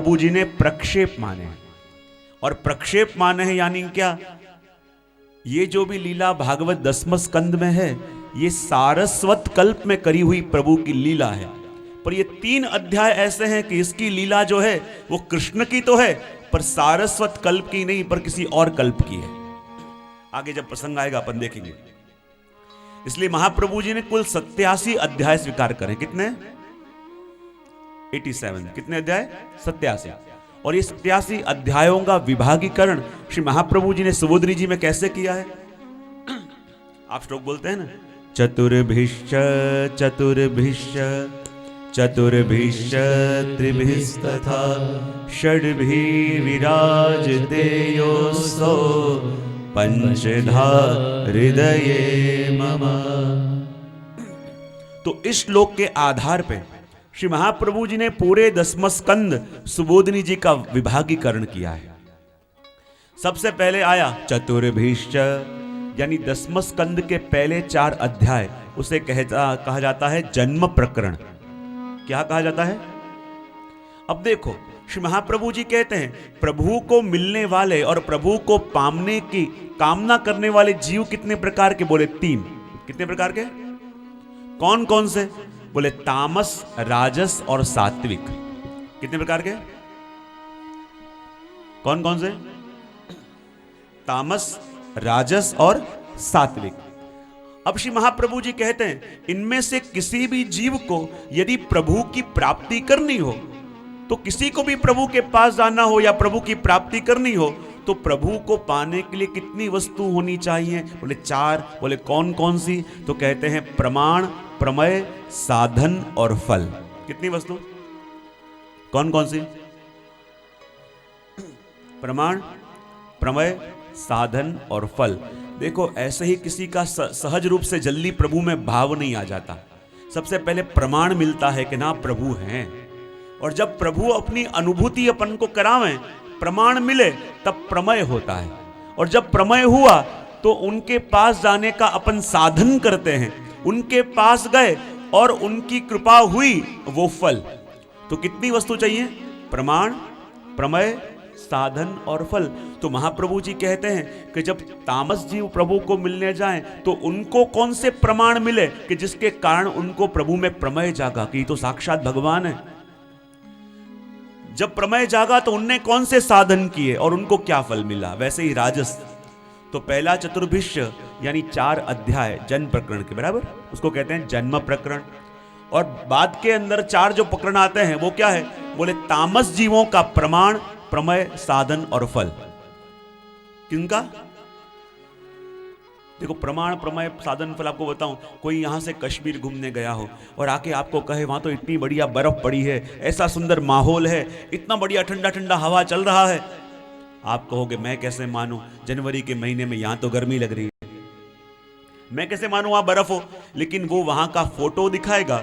प्रभु जी ने प्रक्षेप माने हैं। और प्रक्षेप माने हैं यानी क्या, ये जो भी लीला भागवत 10वें स्कंद में है ये सारस्वत कल्प में करी हुई प्रभु की लीला है। पर ये 3 अध्याय ऐसे हैं कि इसकी लीला जो है वो कृष्ण की तो है पर सारस्वत कल्प की नहीं, पर किसी और कल्प की है। आगे जब प्रसंग आएगा अपन देखेंगे। इसलिए महाप्रभु जी ने कुल 87 अध्याय स्वीकार करें। कितने? 87। कितने अध्याय? 87। और ये 87 अध्यायों का विभागीकरण श्री महाप्रभु जी ने सुबोधनी जी में कैसे किया है? आप श्लोक बोलते हैं ना, चतुर्भिश्च चतुर्भिश्च चतुर्भिश्च त्रिभिस्तथा षड्भिः विराजते योऽसौ पंचधा हृदये मम। तो इस श्लोक के आधार पे श्री महाप्रभु जी ने पूरे 10वां स्कंद सुबोधनी जी का विभागीकरण किया है। सबसे पहले आया चतुर्भिश्च, यानी 10वां स्कंद के पहले 4 अध्याय, उसे कहा जाता है जन्म प्रकरण। क्या कहा जाता है? अब देखो, श्री महाप्रभु जी कहते हैं प्रभु को मिलने वाले और प्रभु को पाने की कामना करने वाले जीव कितने प्रकार के? बोले 3। कितने प्रकार के? कौन कौन से? बोले तामस, राजस और सात्विक। कितने प्रकार के? कौन कौन से? तामस, राजस और सात्विक। अब श्री महाप्रभु जी कहते हैं इनमें से किसी भी जीव को यदि प्रभु की प्राप्ति करनी हो, तो किसी को भी प्रभु के पास जाना हो या प्रभु की प्राप्ति करनी हो, तो प्रभु को पाने के लिए कितनी वस्तु होनी चाहिए? बोले 4। बोले कौन कौन सी? तो कहते हैं प्रमाण, प्रमेय, साधन और फल। कितनी वस्तु? कौन कौन सी? प्रमाण, प्रमेय, साधन और फल। देखो, ऐसे ही किसी का सहज रूप से जल्दी प्रभु में भाव नहीं आ जाता। सबसे पहले प्रमाण मिलता है कि ना प्रभु हैं, और जब प्रभु अपनी अनुभूति अपन को करावें, प्रमाण मिले, तब प्रमेय होता है। और जब प्रमेय हुआ तो उनके पास जाने का अपन साधन करते हैं। उनके पास गए और उनकी कृपा हुई, वो फल। तो कितनी वस्तु चाहिए? प्रमाण, प्रमेय, साधन और फल। तो महाप्रभु जी कहते हैं कि जब तामस जीव प्रभु को मिलने जाएं तो उनको कौन से प्रमाण मिले कि जिसके कारण उनको प्रभु में प्रमेय जागा कि तो साक्षात भगवान है। जब प्रमेय जागा तो उनने कौन से साधन किए और उनको क्या फल मिला। वैसे ही राजस, तो पहला चतुर्भिश्य यानी 4 अध्याय जन्म प्रकरण के बराबर, उसको कहते हैं जन्म प्रकरण। और बाद के अंदर 4 जो प्रकरण आते हैं वो क्या है? बोले तामस जीवों का प्रमाण, प्रमेय, साधन और फल। किनका? देखो, प्रमाण, प्रमेय, साधन, फल। आपको बताऊं, कोई यहां से कश्मीर घूमने गया हो और आके आपको कहे वहां तो इतनी बढ़िया बर्फ पड़ी है, ऐसा सुंदर माहौल है, इतना बढ़िया ठंडा ठंडा हवा चल रहा है, आप कहोगे मैं कैसे मानूं, जनवरी के महीने में यहां तो गर्मी लग रही है, मैं कैसे मानूं वहां बर्फ हो। लेकिन वो वहां का फोटो दिखाएगा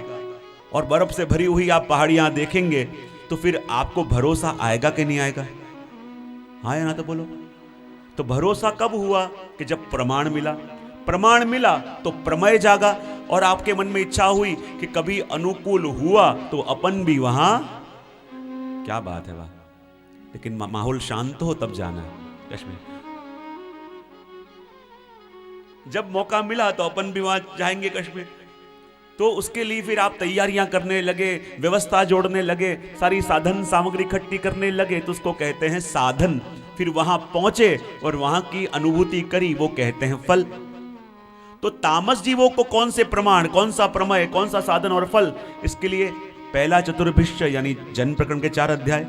और बर्फ से भरी हुई आप पहाड़ियां देखेंगे तो फिर आपको भरोसा आएगा कि नहीं आएगा? हाँ या ना तो बोलो। तो भरोसा कब हुआ? कि जब प्रमाण मिला। प्रमाण मिला तो प्रमेय जागा और आपके मन में इच्छा हुई कि कभी अनुकूल हुआ तो अपन भी वहां। क्या बात है वाह। लेकिन माहौल शांत हो तब जाना है कश्मीर। जब मौका मिला तो अपन भी वहां जाएंगे कश्मीर। तो उसके लिए फिर आप तैयारियां करने लगे, व्यवस्था जोड़ने लगे, सारी साधन सामग्री इकट्ठी करने लगे, तो उसको कहते हैं साधन। फिर वहां पहुंचे और वहां की अनुभूति करी, वो कहते हैं फल। तो तामस जीवों को कौन से प्रमाण, कौन सा प्रमेय, कौन सा साधन और फल? इसके लिए पहला चतुर्भिश्य यानी जन्म प्रकरण के 4 अध्याय,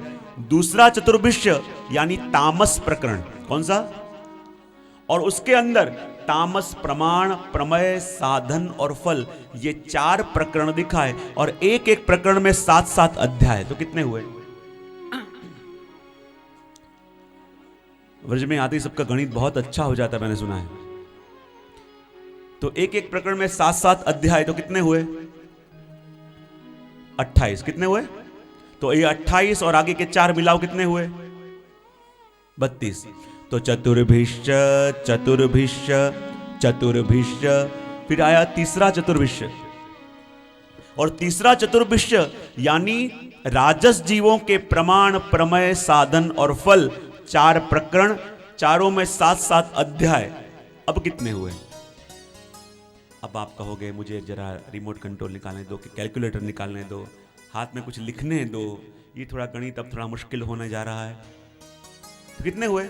दूसरा चतुर्भिश्य यानी तामस प्रकरण। कौन सा? और उसके अंदर तामस, प्रमाण, प्रमेय, साधन और फल, ये 4 प्रकरण दिखाए और एक एक प्रकरण में 7-7 अध्याय। तो कितने हुए? व्रज में आते ही सबका गणित बहुत अच्छा हो जाता है, मैंने सुना है। तो एक एक प्रकरण में 7-7 अध्याय, तो कितने हुए? 28। कितने हुए? तो ये 28 और आगे के 4 मिलाओ, कितने हुए? 32। तो चतुर्भिश्च चतुर्भिश्च चतुर्भिश्च, फिर आया तीसरा चतुर्भिश्य और तीसरा चतुर्भिष्य यानी राजस जीवों के प्रमाण, प्रमेय, साधन और फल, 4 प्रकरण, चारों में 7-7 अध्याय। अब कितने हुए? अब आप कहोगे मुझे जरा रिमोट कंट्रोल निकालने दो, कि कैलकुलेटर निकालने दो, हाथ में कुछ लिखने दो, ये थोड़ा गणित अब थोड़ा मुश्किल होने जा रहा है। तो कितने हुए?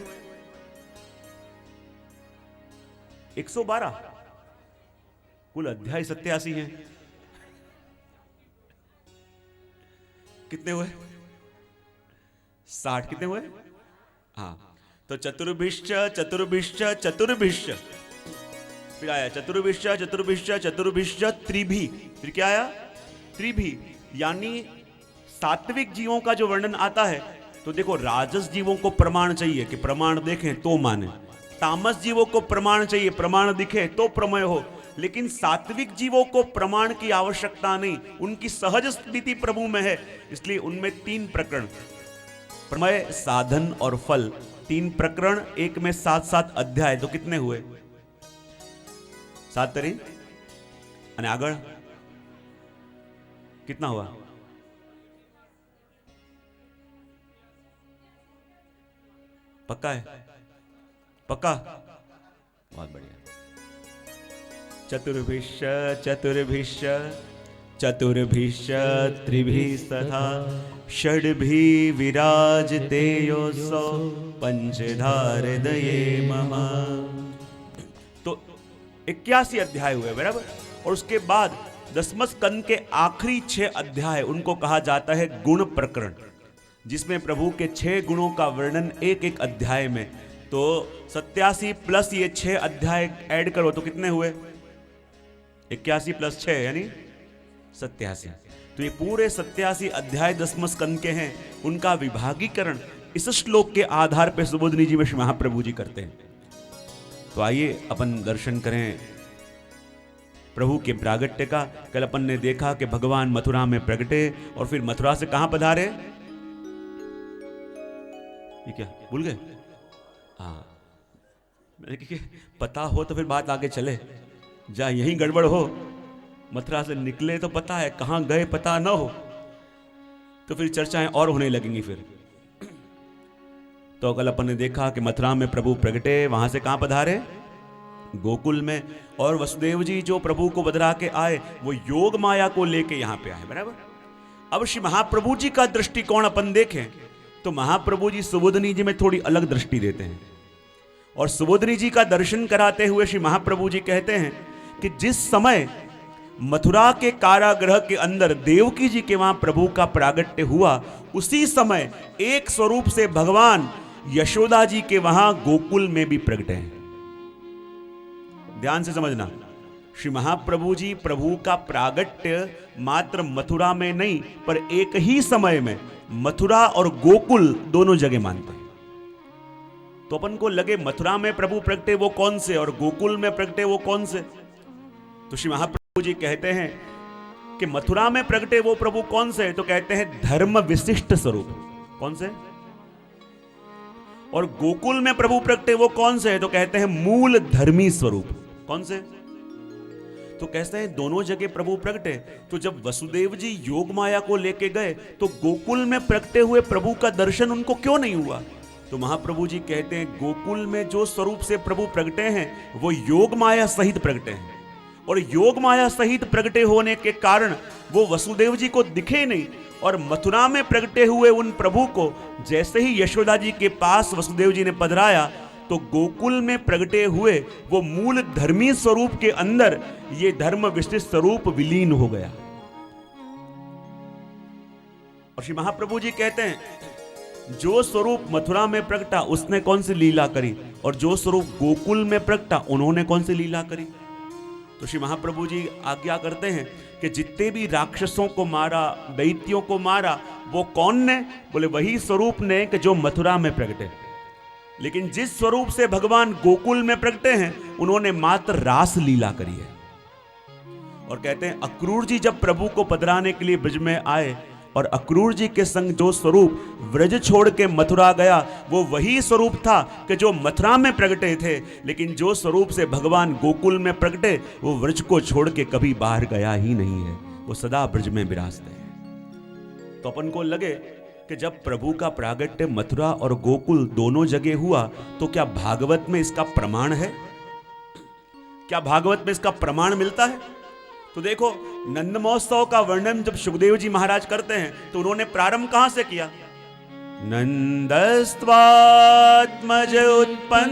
112। कुल अध्याय 87 हैं। कितने हुए? 60। कितने हुए? हाँ, तो चतुर्भिष्य चतुर्भिष्य चतुर्भिष्य, फिर आया चतुर्भिष्य चतुर्भिष्य चतुर्भिष्य त्रिभी, फिर क्या आया? त्रिभी, यानी सात्विक जीवों का जो वर्णन आता है, तो देखो राजस जीवों को प्रमाण चाहिए कि प्रमाण देखें तो माने, तामस जीवों को प्रमाण चाहिए, प्रमाण दिखे तो प्रमेय हो, लेकिन सात्विक जीवों को प्रमाण की आवश्यकता नहीं, उनकी सहज स्थिति प्रभु में है, इसलिए उनमें 3 प्रकरण, प्रमेय, साधन और फल, 3 प्रकरण, एक में 7-7 अध्याय। तो कितने हुए? 7 तरी અને આગળ कितना हुआ? पक्का है? पक्का? बहुत बढ़िया। चतुर्भिष्य चतुर्भिष्य चतुर्भिष्य त्रिभिस्तथा षड्भी विराजते योऽसौ पंचधारदये मम। तो 81 अध्याय हुए बराबर, और उसके बाद 10वें स्कंद के आखिरी 6 अध्याय, उनको कहा जाता है गुण प्रकरण, जिसमें प्रभु के 6 गुणों का वर्णन एक अध्याय में। तो 87 प्लस ये 6 अध्याय ऐड करो तो कितने हुए? 81 प्लस 6 यानी 87। तो ये पूरे 87 अध्याय 10वें स्कंद के हैं, उनका विभागीकरण इस श्लोक के आधार पर सुबोधनी जी में श्री महाप्रभु जी करते हैं। तो आइए अपन दर्शन करें प्रभु के प्रागट्य का। कल अपन ने देखा कि भगवान मथुरा में प्रगटे और फिर मथुरा से कहां पधारे? ये क्या भूल गए? हाँ, पता हो तो फिर बात आगे चले, जा यहीं गड़बड़ हो, मथुरा से निकले तो पता है, कहां गए पता ना हो तो फिर चर्चाएं और होने लगेंगी फिर। तो कल अपन ने देखा कि मथुरा में प्रभु प्रगटे, वहां से कहां पधारे? गोकुल में। और वसुदेव जी जो प्रभु को बदरा के आए, वो योग माया को लेके यहां पे आए बराबर। अब श्री महाप्रभु जी का दृष्टिकोण अपन देखें तो महाप्रभु जी सुबोधनी जी में थोड़ी अलग दृष्टि देते हैं, और सुबोधनी जी का दर्शन कराते हुए श्री महाप्रभु जी कहते हैं कि जिस समय मथुरा के कारागृह के अंदर देवकी जी के वहां प्रभु का प्रागट्य हुआ, उसी समय एक स्वरूप से भगवान यशोदा जी के वहां गोकुल में भी प्रगटे हैं। ध्यान से समझना, श्री महाप्रभु जी प्रभु का प्रागट्य मात्र मथुरा में नहीं, पर एक ही समय में मथुरा और गोकुल दोनों जगह मानते हैं। तो अपन को लगे मथुरा में प्रभु प्रगटे वो कौन से और गोकुल में प्रगटे वो कौन से, तो श्री महाप्रभु जी कहते हैं कि मथुरा में प्रगटे वो प्रभु कौन से, तो कहते हैं धर्म विशिष्ट स्वरूप। कौन से? और गोकुल में प्रभु प्रगटे वो कौन से, तो कहते हैं मूल धर्मी स्वरूप। कौन से? तो कहते हैं दोनों जगह प्रभु प्रगटे। तो जब वसुदेव जी योग माया को लेके गए तो गोकुल में प्रगटे हुए प्रभु का दर्शन उनको क्यों नहीं हुआ? तो महाप्रभु जी कहते हैं गोकुल में जो स्वरूप से प्रभु प्रगटे हैं वो योग माया सहित प्रगटे हैं, और योग माया सहित प्रगटे होने के कारण वो वसुदेव जी को दिखे नहीं, और मथुरा में प्रगटे हुए उन प्रभु को जैसे ही यशोदा जी के पास वसुदेव जी ने पधराया, तो गोकुल में प्रगटे हुए वो मूल धर्मी स्वरूप के अंदर ये धर्म विशिष्ट स्वरूप विलीन हो गया। और श्री महाप्रभु जी कहते हैं जो स्वरूप मथुरा में प्रगटा उसने कौन सी लीला करी, और जो स्वरूप गोकुल में प्रगटा उन्होंने कौन सी लीला करी। तो श्री महाप्रभु जी आज्ञा करते हैं कि जितने भी राक्षसों को मारा, दैत्यों को मारा, वो कौन ने? बोले वही स्वरूप ने कि जो मथुरा में प्रगटे। लेकिन जिस स्वरूप से भगवान गोकुल में प्रगटे हैं उन्होंने मात्र रास लीला करी है। और कहते हैं अक्रूर जी जब प्रभु को पधराने के लिए ब्रज में आए, और अक्रूर जी के संग जो स्वरूप व्रज छोड़ के मथुरा गया वो वही स्वरूप था कि जो मथुरा में प्रगटे थे, लेकिन जो स्वरूप से भगवान गोकुल में प्रगटे वो व्रज को छोड़ के कभी बाहर गया ही नहीं है। वो सदा ब्रज में विराजते हैं। तो अपन को लगे कि जब प्रभु का प्रागट्य मथुरा और गोकुल दोनों जगह हुआ तो क्या भागवत में इसका प्रमाण है? क्या भागवत में इसका प्रमाण मिलता है? तो देखो, नंद महोत्सव का वर्णन जब सुखदेव जी महाराज करते हैं तो उन्होंने प्रारंभ कहां से किया? नंदस्त्वात्मज उत्पन्ने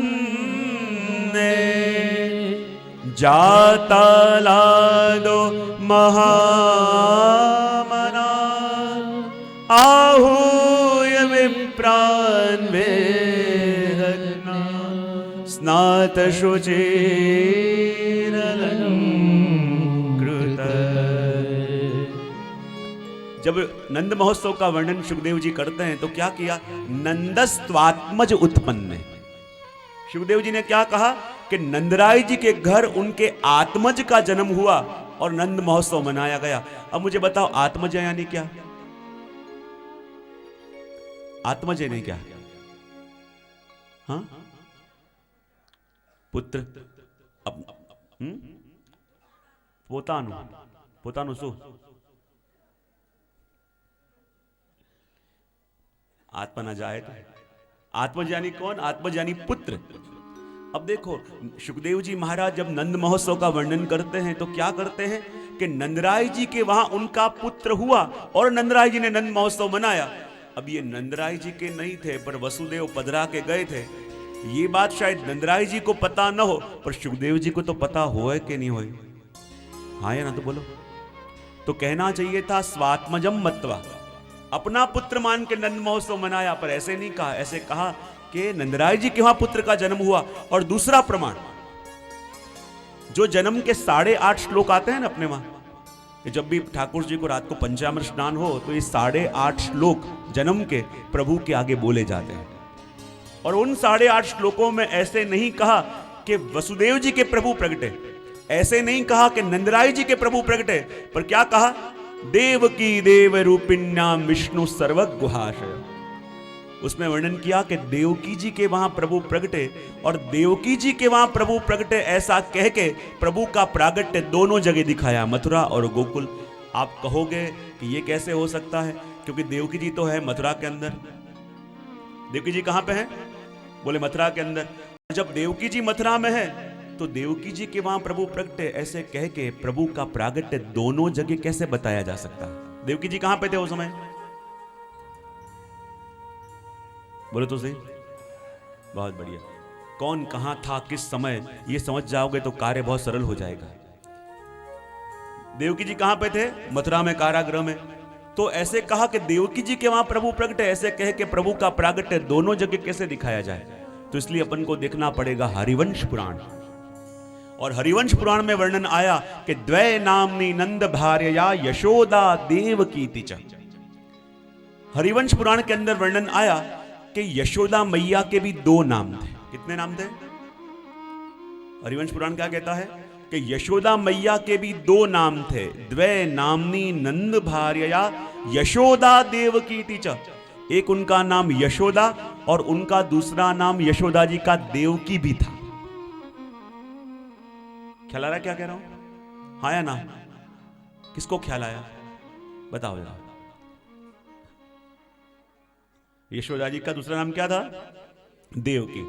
जाता लादो महामना आहूय विप्रान् वेदना स्नात शुचिरलंकृत। जब नंद महोत्सव का वर्णन सुखदेव जी करते हैं तो क्या किया? नंदस्त्वात्मज उत्पन्न। सुखदेव जी ने क्या कहा कि नंदराय जी के घर उनके आत्मज का जन्म हुआ और नंद महोत्सव मनाया गया। अब मुझे बताओ, आत्मज यानी क्या? आत्मज नहीं क्या? हाँ, पुत्र। अब पोतानु सु आत्मा न जाए तो आत्मज यानी कौन? आत्मज यानी पुत्र। अब देखो, सुखदेव जी महाराज जब नंद महोत्सव का वर्णन करते हैं तो क्या करते हैं कि नंदराय जी के वहां उनका पुत्र हुआ और नंदराय जी ने नंद महोत्सव मनाया। अब ये नंदराय जी के नहीं थे पर वसुदेव पधरा के गए थे। ये बात शायद नंदराय जी को पता न हो पर सुखदेव जी को तो पता होए कि नहीं होए? हाँ या ना? तो बोलो। तो कहना चाहिए था स्वात्मजम मत्वा, अपना पुत्र मान के नंद महोत्सव मनाया, पर ऐसे नहीं कहा। ऐसे कहा कि नंदराय जी के वहां पुत्र का जन्म हुआ। और दूसरा प्रमाण, जो जन्म के 8.5 श्लोक आते हैं ना अपने वहां, कि जब भी ठाकुर जी को रात को पंचामृत स्नान हो तो ये 8.5 श्लोक जन्म के प्रभु के आगे बोले जाते हैं। और उन 8.5 श्लोकों में ऐसे नहीं कहा कि वसुदेव जी के प्रभु प्रगटे, ऐसे नहीं कहा कि नंदराय जी के प्रभु प्रगटे, पर क्या कहा? देवकी देव रूपिण्याम विष्णु सर्वगुहाशय। उसमें वर्णन किया कि देवकी जी के वहां प्रभु प्रगटे और देवकी जी के वहां प्रभु प्रगटे, ऐसा कह के प्रभु का प्रागट्य दोनों जगह दिखाया, मथुरा और गोकुल। आप कहोगे कि ये कैसे हो सकता है, क्योंकि देवकी जी तो है मथुरा के अंदर। देवकी जी कहां पे है? बोले मथुरा के अंदर। जब देवकी जी मथुरा में है तो देवकी जी के वहां प्रभु प्रगटे, ऐसे कह के प्रभु का प्रागट्य दोनों जगह कैसे बताया जा सकता है? देवकी जी कहां पे थे उस समय? बोलो तो सही। बहुत बढ़िया। कौन कहां था, किस समय, ये समझ जाओगे तो कार्य बहुत सरल हो जाएगा। देवकी जी कहां पे थे? मथुरा में, कारागृह में। तो ऐसे कहा कि देवकी जी के वहां प्रभु प्रगटे, ऐसे कह के प्रभु का प्रागट्य दोनों जगह कैसे दिखाया जाए? तो इसलिए अपन को देखना पड़ेगा हरिवंश पुराण। और हरिवंश पुराण में वर्णन आया कि द्वै नामनी नंद भार्या यशोदा देवकीति च। हरिवंश पुराण के अंदर वर्णन आया कि यशोदा मैया के भी 2 नाम थे। कितने नाम थे? हरिवंश पुराण क्या कहता है कि यशोदा मैया के भी 2 नाम थे। द्वै नामनी नंद भार्या यशोदा देवकीति च। एक उनका नाम यशोदा और उनका दूसरा नाम यशोदा जी का देवकी भी था। ख्याल आ रहा है क्या कह रहा हूं? हाँ या ना? किसको ख्याल आया? बताओ जरा। यशोदा जी का दूसरा नाम क्या था? देवकी।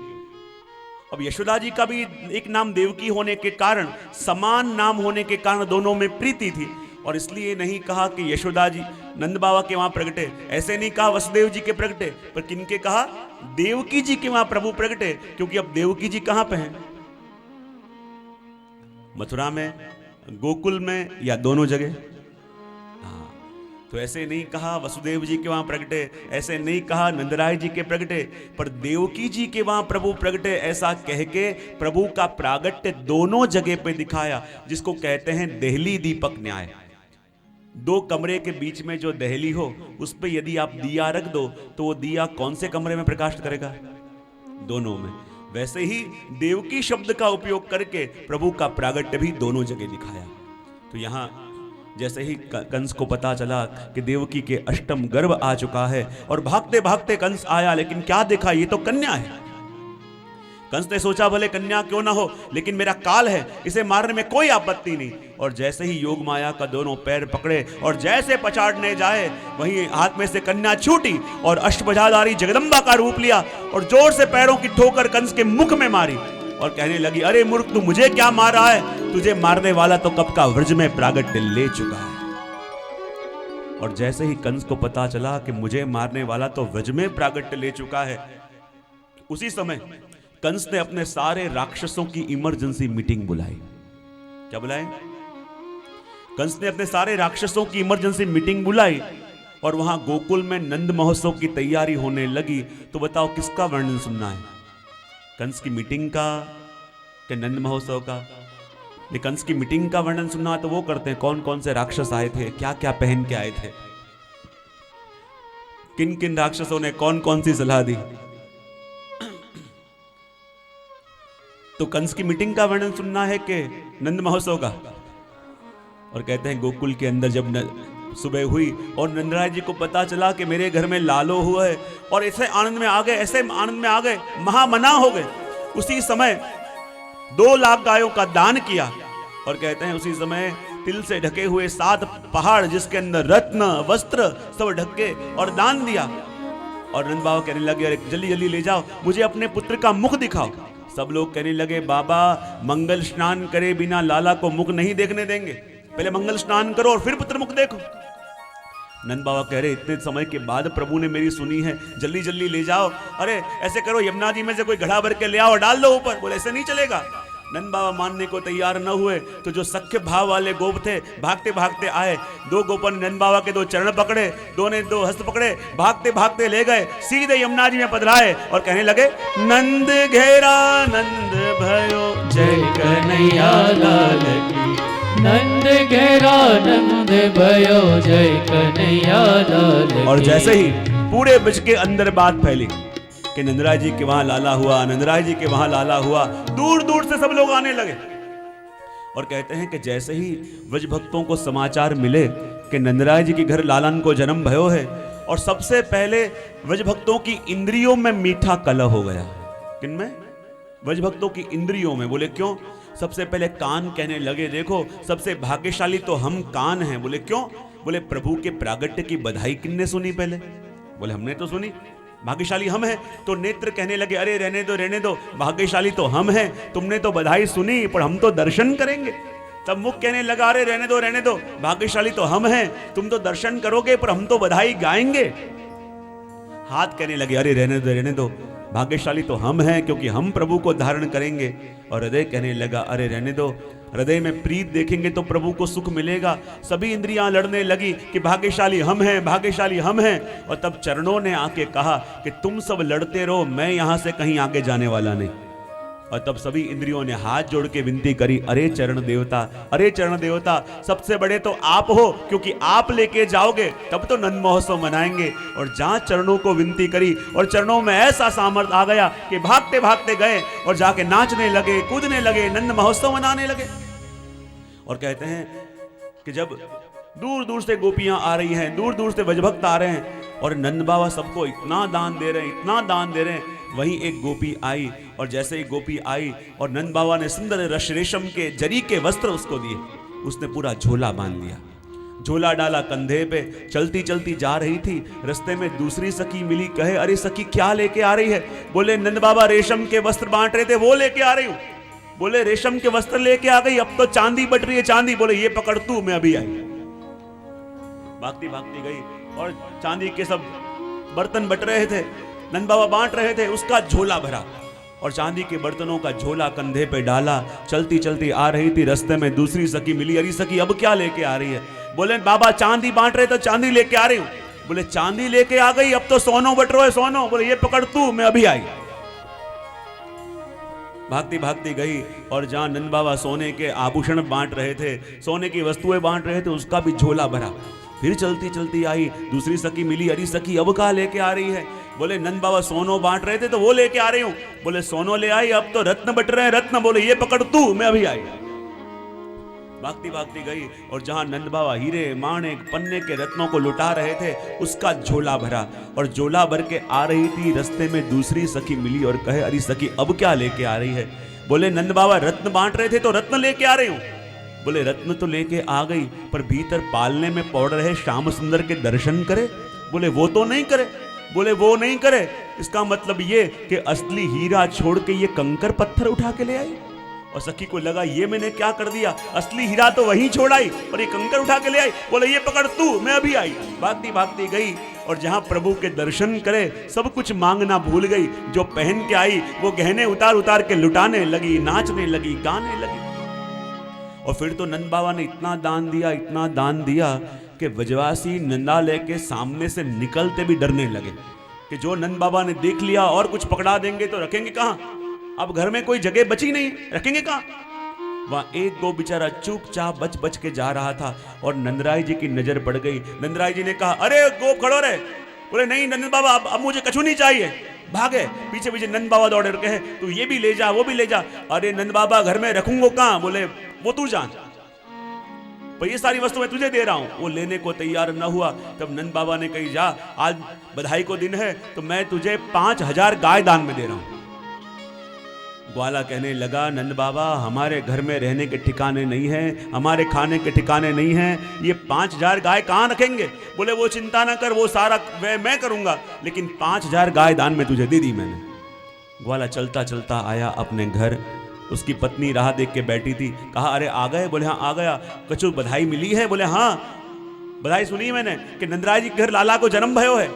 अब यशोदा जी का भी एक नाम देवकी होने के कारण, समान नाम होने के कारण दोनों में प्रीति थी, और इसलिए नहीं कहा कि यशोदा जी नंद बाबा के वहां प्रगटे, ऐसे नहीं कहा वसुदेव जी के प्रगटे, पर किनके कहा? देवकी जी के वहां प्रभु प्रगटे। क्योंकि अब देवकी जी कहां पे हैं? मथुरा में, गोकुल में, या दोनों जगह? हाँ। तो ऐसे नहीं कहा वसुदेव जी के वहां प्रगटे, ऐसे नहीं कहा नंदराय जी के प्रगटे, पर देवकी जी के वहां प्रभु प्रगटे, ऐसा कह के प्रभु का प्रागट्य दोनों जगह पे दिखाया, जिसको कहते हैं देहली दीपक न्याय। 2 कमरे के बीच में जो देहली हो, उस पे यदि आप दिया रख दो तो वो दिया कौन से कमरे में प्रकाश करेगा? दोनों में। वैसे ही देवकी शब्द का उपयोग करके प्रभु का प्रागट्य भी दोनों जगह दिखाया। तो यहां जैसे ही कंस को पता चला कि देवकी के अष्टम गर्भ आ चुका है, और भागते भागते कंस आया, लेकिन क्या देखा? ये तो कन्या है। कंस ने सोचा भले कन्या क्यों ना हो, लेकिन मेरा काल है, इसे मारने में कोई आपत्ति नहीं। और जैसे ही योग माया का दोनों पैर पकड़े और जैसे पछाड़ने जाए, वहीं हाथ में से कन्या छूटी और अष्टभुजाधारी जगदम्बा का रूप लिया और जोर से पैरों की ठोकर कंस के मुख में मारी और कहने लगी, अरे मूर्ख, तू मुझे क्या मार रहा है? तुझे मारने वाला तो कब का व्रज में प्रागट्य ले चुका है। और जैसे ही कंस को पता चला कि मुझे मारने वाला तो व्रज में प्रागट्य ले चुका है, उसी समय कंस ने अपने सारे राक्षसों की इमरजेंसी मीटिंग बुलाई। क्या बुलाए? कंस ने अपने सारे राक्षसों की इमरजेंसी मीटिंग बुलाई और वहां गोकुल में नंद महोत्सव की तैयारी होने लगी। तो बताओ किसका वर्णन सुनना है, कंस की मीटिंग का कि नंद महोत्सव का? ये कंस की मीटिंग का वर्णन सुनना तो वो करते हैं, कौन कौन से राक्षस आए थे, क्या क्या पहन के आए थे, किन किन राक्षसों ने कौन कौन सी सलाह दी। तो कंस की मीटिंग का वर्णन सुनना है कि नंद महोत्सव का? और कहते हैं गोकुल के अंदर जब सुबह हुई और नंदराज जी को पता चला कि मेरे घर में लालो हुआ है, और ऐसे आनंद में आ गए, ऐसे आनंद में आ गए, महामना हो गए। उसी समय 2 लाख गायों का दान किया और कहते हैं उसी समय तिल से ढके हुए 7 पहाड़ जिसके अंदर रत्न वस्त्र सब ढक के और दान दिया। और नंद बाबा कहने लगे, अरे जल्दी जल्दी ले जाओ, मुझे अपने पुत्र का मुख दिखाओ। सब लोग कहने लगे, बाबा मंगल स्नान करे बिना लाला को मुख नहीं देखने देंगे, पहले मंगल स्नान करो और फिर पुत्र मुख देखो। नंद बाबा कह रहे, इतने समय के बाद प्रभु ने मेरी सुनी है, जल्दी जल्दी ले जाओ। अरे ऐसे करो, यमुना जी में से कोई घड़ा भर के ले आओ और डाल दो ऊपर। बोले ऐसे नहीं चलेगा। नंद बाबा मानने को तैयार न हुए। तो जो सख्य भाव वाले गोप थे भागते भागते आए, 2 गोपों ने नंद बाबा के 2 चरण पकड़े, 2 ने 2 हस्त पकड़े, भागते भागते ले गए, सीधे यमुना जी में पधराए और कहने लगे, नंद घेरा नंद भयो जय कन्हैया लाल की, नंद घेरा नंद भयो जय कन्हैया लाल की। और जैसे ही पूरे ब्रज के अंदर बात फैली कि नंदराज जी के वहां लाला हुआ, नंदराज जी के वहां लाला हुआ, दूर दूर से सब लोग आने लगे। और कहते हैं कि जैसे ही ब्रज भक्तों को समाचार मिले कि नंदराज जी के घर लालन को जन्म भयो है, और सबसे पहले ब्रज भक्तों की इंद्रियों में मीठा कलह हो गया। किनमें? ब्रज भक्तों की इंद्रियों में। बोले क्यों? सबसे पहले कान कहने लगे, देखो सबसे भाग्यशाली तो हम कान हैं। बोले क्यों? बोले प्रभु के प्रागट्य की बधाई किसने सुनी पहले? बोले हमने तो सुनी, भाग्यशाली हम हैं। तो नेत्र कहने लगे, अरे रहने दो, भाग्यशाली तो हम हैं, तुमने तो बधाई सुनी पर हम तो दर्शन करेंगे। तब मुख कहने लगा, अरे रहने दो, भाग्यशाली तो हम हैं, तुम तो दर्शन करोगे पर हम तो बधाई गाएंगे। हाथ कहने लगे, अरे रहने दो, भाग्यशाली तो हम हैं क्योंकि हम प्रभु को धारण करेंगे। और हृदय कहने लगा, अरे रहने दो, हृदय में प्रीत देखेंगे तो प्रभु को सुख मिलेगा। सभी इंद्रियां लड़ने लगी कि भाग्यशाली हम हैं, भाग्यशाली हम हैं। और तब चरणों ने आके कहा कि तुम सब लड़ते रहो, मैं यहां से कहीं आगे जाने वाला नहीं। और तब सभी इंद्रियों ने हाथ जोड़ के विनती करी, अरे चरण देवता, अरे चरण देवता, सबसे बड़े तो आप हो, क्योंकि आप लेके जाओगे तब तो नंद महोत्सव मनाएंगे। और जहां चरणों को विनती करी और चरणों में ऐसा सामर्थ्य आ गया कि भागते भागते गए और जाके नाचने लगे, कूदने लगे, नंद महोत्सव मनाने लगे। और कहते हैं कि जब दूर दूर से गोपियां आ रही हैं, दूर दूर से ब्रजभक्त आ रहे हैं और नंद बाबा सबको इतना दान दे रहे हैं, इतना दान दे रहे हैं, वहीं एक गोपी आई। और जैसे ही गोपी आई और नंद बाबा ने सुंदर रश रेशम के जरी के वस्त्र उसको दिए, उसने पूरा झोला बांध लिया, झोला डाला कंधे पे, चलती चलती जा रही थी। रास्ते में दूसरी सखी मिली, कहे, अरे सखी क्या लेके आ रही है? बोले नंद बाबा रेशम के वस्त्र बांट रहे थे, वो लेके आ रही हूं। बोले रेशम के वस्त्र लेके आ गई, अब तो चांदी बट रही है, चांदी। बोले ये पकड़ तू, मैं अभी आई। भागती भागती गई और चांदी के सब बर्तन बट रहे थे, नंद बाबा बांट रहे थे, उसका झोला भरा और चांदी के बर्तनों का झोला कंधे पे डाला। चलती चलती आ रही थी, रास्ते में दूसरी सखी मिली, अरे सखी अब क्या लेके आ रही है? बोले बाबा चांदी बांट रहे तो चांदी लेके आ रही हूं। बोले चांदी लेके आ गई, अब तो सोनो बट रहे, सोनो। बोले ये पकड़ तू, मैं अभी आई। भागती भागती गई और जहां नंद बाबा सोने के आभूषण बांट रहे थे, सोने की वस्तुएं बांट रहे थे, उसका भी झोला भरा। फिर चलती चलती आई, दूसरी सखी मिली, अरे सखी अब कहाँ लेके आ रही है? बोले नंद बाबा सोनो बांट रहे थे तो वो लेके आ रही हूं। बोले सोनो ले आई, अब तो रत्न बट रहे हैं, रत्न। बोले ये पकड़ तू, मैं अभी आई। भागती भागती गई और जहां नंद बाबा हीरे माणिक पन्ने के रत्नों को लुटा रहे थे उसका झोला भरा, और झोला भर के आ रही थी। रास्ते में दूसरी सखी मिली और कहे, अरे सखी अब क्या लेके आ रही है? बोले नंद बाबा रत्न बांट रहे थे तो रत्न लेके आ रही हूं। बोले रत्न तो लेके आ गई, पर भीतर पालने में पड़ रहे श्याम सुंदर के दर्शन करे? बोले वो तो नहीं करे। बोले वो नहीं करे, इसका मतलब ये कि असली हीरा छोड़ के ये कंकर पत्थर उठा के ले आई। और सखी को लगा ये मैंने क्या कर दिया, असली हीरा तो वहीं छोड़ आई और ये कंकर उठा के ले आई। बोले ये पकड़ तू, मैं अभी आई। भागती भागती गई और जहां प्रभु के दर्शन करे सब कुछ मांगना भूल गई। जो पहन के आई वो गहने उतार उतार के लुटाने लगी, नाचने लगी, गाने लगी। और फिर तो नंद बाबा ने इतना दान दिया, इतना दान दिया कि व्रजवासी नंदालय के सामने से निकलते भी डरने लगे कि जो नंद बाबा ने देख लिया और कुछ पकड़ा देंगे तो रखेंगे कहां? अब घर में कोई जगह बची नहीं, रखेंगे कहां? वहां एक गो बेचारा चुपचाप बच बच के जा रहा था और नंदराय जी की नजर पड़ गई। नंदराय जी ने कहा, अरे गोप खड़ो रे। बोले नहीं नंद बाबा, अब मुझे कछु नहीं चाहिए। भागे पीछे पीछे नंद बाबा दौड़े, कहे तू ये भी ले जा, वो भी ले जा। अरे नंद बाबा घर में रखूंगो कहां? बोले वो तू जान, पर ये सारी वस्तु मैं तुझे दे रहा हूं। वो लेने को तैयार न हुआ। तब नंद बाबा ने कही, जा आज बधाई को दिन है तो मैं तुझे 5000 गाय दान में दे रहा हूं। ग्वाला कहने लगा, नंद बाबा हमारे घर में रहने के ठिकाने नहीं है, हमारे खाने के ठिकाने नहीं है, ये 5000 गाय कहां रखेंगे? बोले वो चिंता ना कर, वो सारा मैं करूंगा, लेकिन 5000 गाय दान में तुझे दे दी मैंने। ग्वाला चलता चलता आया अपने घर। उसकी पत्नी राह देख के बैठी थी। कहा, अरे आ गए? बोले हाँ आ गया। कछु बधाई मिली है? बोले हाँ बधाई सुनी मैंने कि नंदराय जी के घर लाला को जन्म भयो है।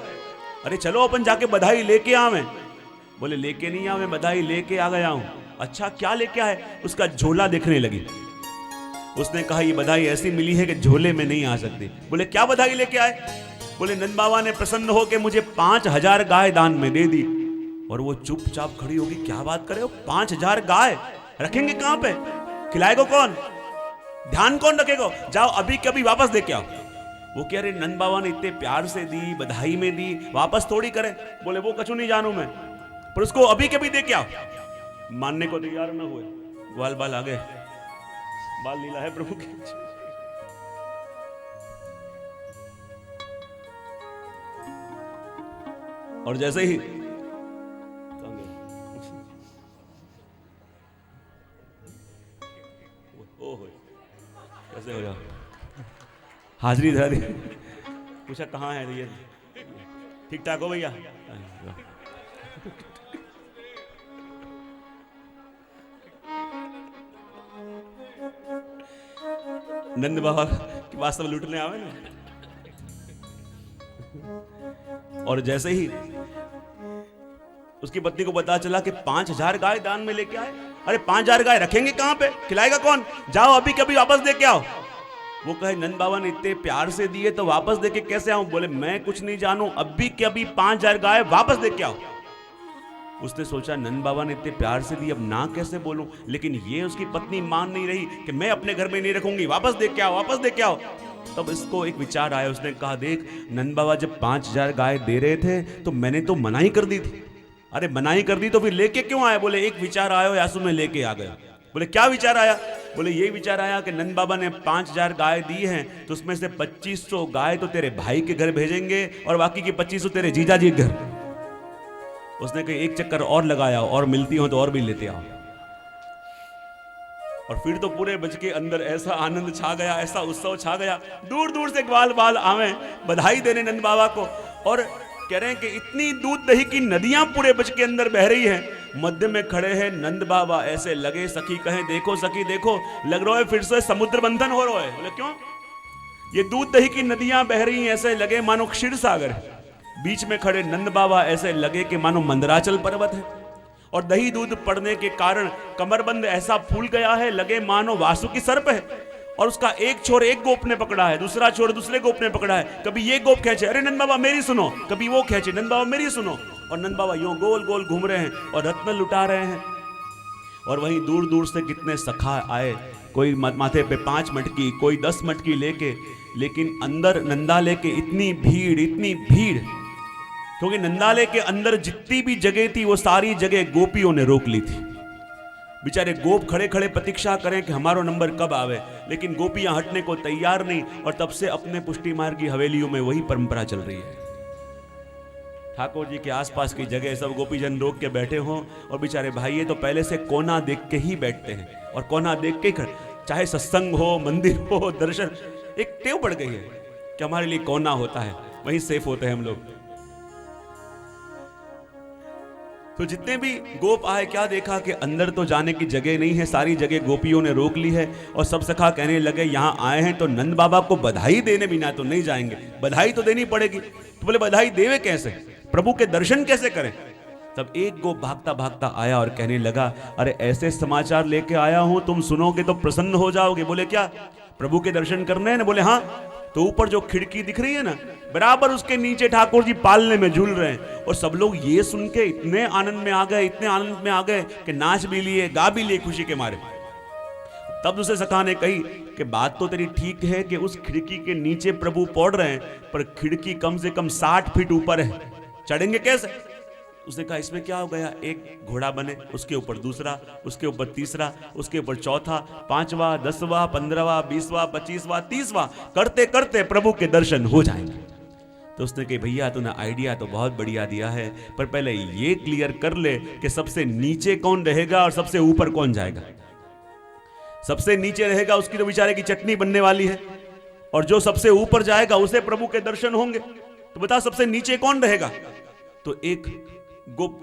अरे चलो अपन जाके बधाई लेके आवे। बोले लेके नहीं आवे, बधाई लेके आ गया हूं। अच्छा क्या लेके आए? उसका झोला देखने लगी। उसने कहा ये बधाई ऐसी मिली है कि झोले में नहीं आ सकती। बोले क्या बधाई लेके आए? बोले नंद बाबा ने प्रसन्न होकर मुझे 5000 गाय दान में दे दी। और वो चुपचाप खड़ी होगी, क्या बात करे, 5000 गाय रखेंगे कहां पे? खिलाएगा कौन? ध्यान कौन रखेगा? जाओ अभी के अभी वापस दे के आओ। वो कह रहे नंद बाबा ने इतने प्यार से दी, बधाई में दी, वापस थोड़ी करे। बोले वो कछु नहीं जानू मैं, पर उसको अभी के अभी दे के आओ। मानने को तैयार न हुए। ग्वाल बाल आ गए। बाल लीला है प्रभु की। और जैसे ही कैसे हो जाओ, हाजिरी धरा दी। पूछा कहाँ है ये? ठीक ठाक हो भैया? नंद बाबा के पास सब लूटने आवे ना। और जैसे ही उसकी पत्नी को पता चला कि 5000 गाय दान में लेके आए। अरे 5000 गाय रखेंगे कहां पे? खिलाएगा कौन? जाओ अभी कभी वापस दे के आओ। वो कहे नंद बाबा ने इतने प्यार से दिए तो वापस दे के कैसे आऊं? बोले मैं कुछ नहीं जानू, अभी के अभी 5000 गाय वापस दे के आओ। उसने सोचा नंद बाबा ने इतने प्यार से दी, अब ना कैसे बोलूं? लेकिन ये उसकी पत्नी मान नहीं रही कि मैं अपने घर में नहीं रखूंगी, वापस दे के आओ, वापस दे के आओ। तब इसको एक विचार आया। उसने कहा देख नंद बाबा जब 5000 गाय दे रहे थे तो मैंने तो मनाही कर दी थी। अरे मनाही कर दी तो फिर लेके क्यों आए? बोले एक विचार आया यासु में लेके आ गया। बोले क्या विचार आया? बोले ये विचार आया कि नंद बाबा ने 5000 गाय दी हैं तो उसमें से 2500 गाय तो तेरे भाई के घर भेजेंगे और बाकी की 2500 तेरे जीजा जी के घर। उसने कहा एक चक्कर और लगाया और मिलती हो तो और भी लेते आओ। और फिर तो पूरे बज के अंदर ऐसा आनंद छा गया, ऐसा उत्सव छा गया। दूर दूर से ग्वाल बाल आवे बधाई देने नंद बाबा को। और कह रहे हैं कि इतनी दूध दही की नदियां पूरे बज के अंदर बह रही हैं। मध्य में खड़े हैं नंद बाबा, ऐसे लगे सखी कहें देखो सखी देखो, लग रहा है फिर से समुद्र मंथन हो रहा है। बोले क्यों? ये दूध दही की नदियां बह रही हैं, ऐसे लगे मानो क्षीर सागर है। बीच में खड़े नंद बाबा ऐसे लगे कि मानो मंदराचल पर्वत है। और दही दूध पड़ने के कारण कमरबंद ऐसा फूल गया है, लगे मानो वासुकी सर्प है। और उसका एक छोर एक गोप ने पकड़ा है, दूसरा छोर दूसरे गोप ने पकड़ा है। कभी ये गोप खींचे, अरे नंद बाबा मेरी सुनो, कभी वो खींचे, नंद बाबा मेरी सुनो। और नंद बाबा यूं गोल गोल घूम रहे हैं और रत्न लुटा रहे हैं। और वहीं दूर दूर से कितने सखा आए, कोई माथे पे 5 मटकी, कोई 10 मटकी लेके। लेकिन अंदर नंदालय के इतनी भीड़, क्योंकि नंदालय के अंदर जितनी भी जगह थी वो सारी जगह गोपियों ने रोक ली थी। बेचारे गोप खड़े खड़े प्रतीक्षा करें कि हमारा नंबर कब आवे, लेकिन गोपियां हटने को तैयार नहीं। और तब से अपने पुष्टि मार्ग की हवेलियों में वही परंपरा चल रही है। ठाकुर जी के आसपास की जगह सब गोपीजन रोक के बैठे हों और बेचारे भाई तो पहले से कोना देख के ही बैठते हैं और कोना देख के चाहे सत्संग हो, मंदिर हो, दर्शन, एक टेव पड़ गई है कि हमारे लिए कोना होता है, वहीं सेफ होते हैं हम लोग। तो जितने भी गोप आए, क्या देखा कि अंदर तो जाने की जगह नहीं है, सारी जगह गोपियों ने रोक ली है। और सब सखा कहने लगे यहां आए हैं तो नंद बाबा को बधाई देने बिना तो नहीं जाएंगे, बधाई तो देनी पड़ेगी। तो बोले बधाई देवे कैसे, प्रभु के दर्शन कैसे करें। तब एक गोप भागता भागता आया और कहने लगा अरे ऐसे समाचार लेके आया हूं, तुम सुनोगे तो प्रसन्न हो जाओगे। बोले क्या, प्रभु के दर्शन करने हैं ना। बोले हाँ। तो ऊपर जो खिड़की दिख रही है ना, बराबर उसके नीचे ठाकुर जी पालने में झूल रहे हैं। और सब लोग ये सुन के इतने आनंद में आ गए, इतने आनंद में आ गए कि नाच भी लिए, गा भी लिए खुशी के मारे। तब दूसरे सखा ने कही कि बात तो तेरी ठीक है कि उस खिड़की के नीचे प्रभु पौड़ रहे हैं, पर खिड़की कम से कम 60 फीट ऊपर है, चढ़ेंगे कैसे। उसने कहा इसमें क्या हो गया, एक घोड़ा बने, उसके ऊपर दूसरा, उसके ऊपर तीसरा, उसके ऊपर चौथा, 5वां, 10वां, 15वां, 20वां, 25वां, 30वां, करते करते प्रभु के दर्शन हो जाएंगे। तो उसने कहा भैया तूने आइडिया तो बहुत बढ़िया दिया है, पर पहले ये क्लियर कर ले कि सबसे नीचे कौन रहेगा और सबसे ऊपर कौन जाएगा। सबसे नीचे रहेगा उसकी तो बेचारे की चटनी बनने वाली है, और जो सबसे ऊपर जाएगा उसे प्रभु के दर्शन होंगे। तो बता सबसे नीचे कौन रहेगा। तो एक गोप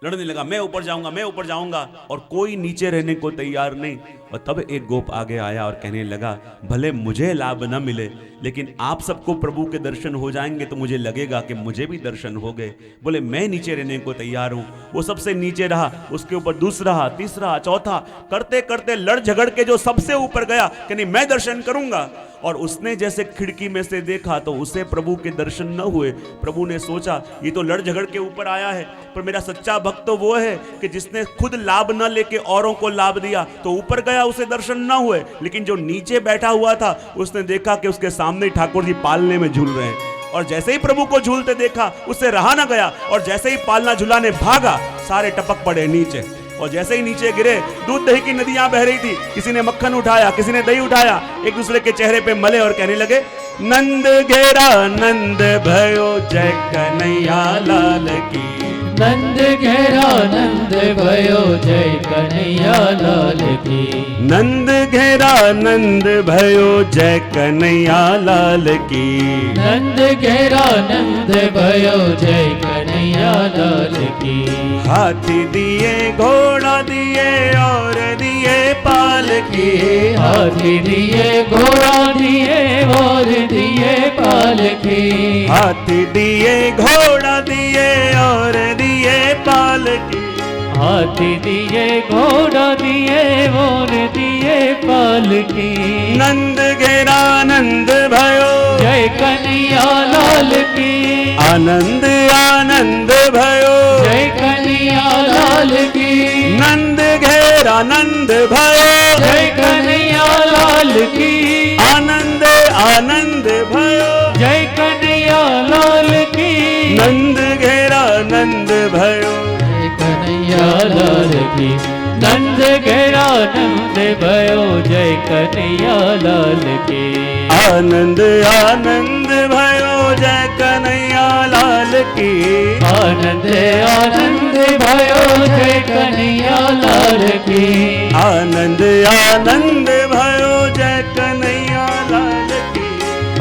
लड़ने लगा, मैं ऊपर जाऊंगा, मैं ऊपर जाऊंगा, और कोई नीचे रहने को तैयार नहीं। और तब एक गोप आगे आया और कहने लगा भले मुझे लाभ न मिले, लेकिन आप सबको प्रभु के दर्शन हो जाएंगे तो मुझे लगेगा कि मुझे भी दर्शन हो गए। बोले मैं नीचे रहने को तैयार हूं। वो सबसे नीचे रहा, उसके ऊपर दूसरा, तीसरा, चौथा, करते करते लड़ झगड़ के जो सबसे ऊपर गया कि नहीं मैं दर्शन करूंगा। और उसने जैसे खिड़की में से देखा तो उसे प्रभु के दर्शन न हुए। प्रभु ने सोचा ये तो लड़ झगड़ के ऊपर आया है, पर मेरा सच्चा भक्त तो वो है कि जिसने खुद लाभ न लेके औरों को लाभ दिया, तो ऊपर गया उसे दर्शन न हुए। लेकिन जो नीचे बैठा हुआ था उसने देखा कि उसके सामने ठाकुर जी पालने में झूल रहे हैं, और जैसे ही प्रभु को झूलते देखा उससे रहा ना गया, और जैसे ही पालना झुलाने भागा सारे टपक पड़े नीचे। और जैसे ही नीचे गिरे दूध दही की नदियां बह रही थी, किसी ने मक्खन उठाया, किसी ने दही उठाया, एक दूसरे के चेहरे पे मले और कहने लगे नंद घेरा नंद भयो जय कन्हैया लाल की। नंद घेरा नंद भयो जय कन्हैया लाल की। नंद घेरा नंद भयो जय कन्हैया लाल की। नंद घेरा नंद भयो जय कन्हैया लाल की। हाथी दिए, घोड़ा दिए और दिए पालकी। हाथी दिए, घोड़ा दिए और दिए पालकी। हाथी दिए, घोड़ा दिए और दिए पालकी। हाथी दिए, घोड़ा दिए और दिए पालकी। नंद घेरा नंद भयो जय कन्हैया लाल की। आनंद आनंद भयो जय कन्हैया लाल की। नंद घेरा नंद भयो जय कन्हैया लाल की। आनंद आनंद भयो जय कन्हैया लाल की। नंद घेरा नंद भयो जय कन्हैया लाल की। नंद घेरा नंद भयो जय कन्हैया लाल की। आनंद आनंद भयो जय कन्हैया लाल की। आनंद आनंद भयो जय कन्हैया लाल की। आनंद आनंद भयो जय कन्हैया लाल की।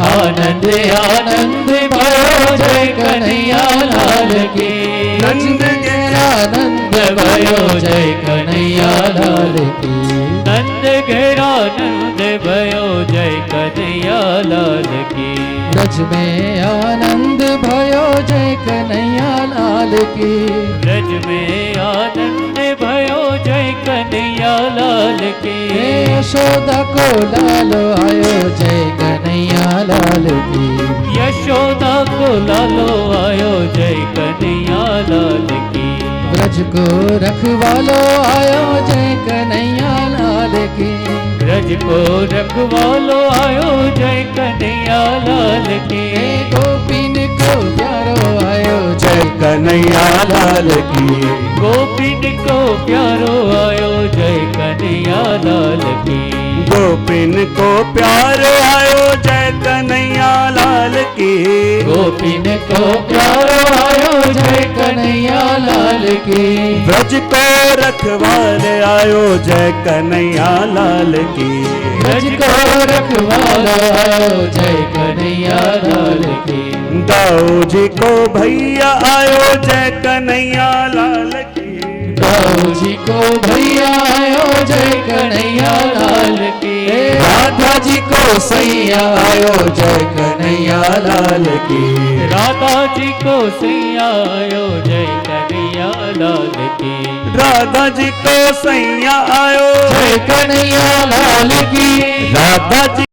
आनंद आनंद भयो जय कन्हैया लाल की। नंद घेरा नंद भयो जय कन्हैया लाल की। नंद घेरा नंद भयो जय कन्हैया लाल की। ब्रज में आनंद भयो जय कन्हैया लाल की। ब्रज में आनंद भयो जय कन्हैया लाल की। यशोदा को लालो आयो जय कन्हैया लाल की। यशोदा को लालो आयो जय कन्हैया लाल की। ब्रज को रखवालो आयो जय कन्हैया लाल की। ब्रज को रखवालो आयो जय कन्हैया लाल की। गोपीन को प्यारो आयो जय कन्हैया लाल की। गोपीन को प्यारो आयो जय कन्हैया लाल की। गोपिन को प्यार आयो जय कन्हैया लाल की। गोपीन को प्यारो आयो जय कन्हैया लाल की। ब्रज को रखवाले आयो जय कन्हैया लाल की। ब्रज को रखवालो आयो जय कन्हैया लाल की। दाऊ जी को भैया आयो जय कन्हैया लाल की। दाऊ जी को भैया आयो जय कन्हैया लाल की। राधा जी को सैया आयो जय कन्हैया लाल की। राधा जी को सैया आयो जय कन्हैया लाल की। राधा जी को सैया आयो जय कन्हैया लाल की। राधा जी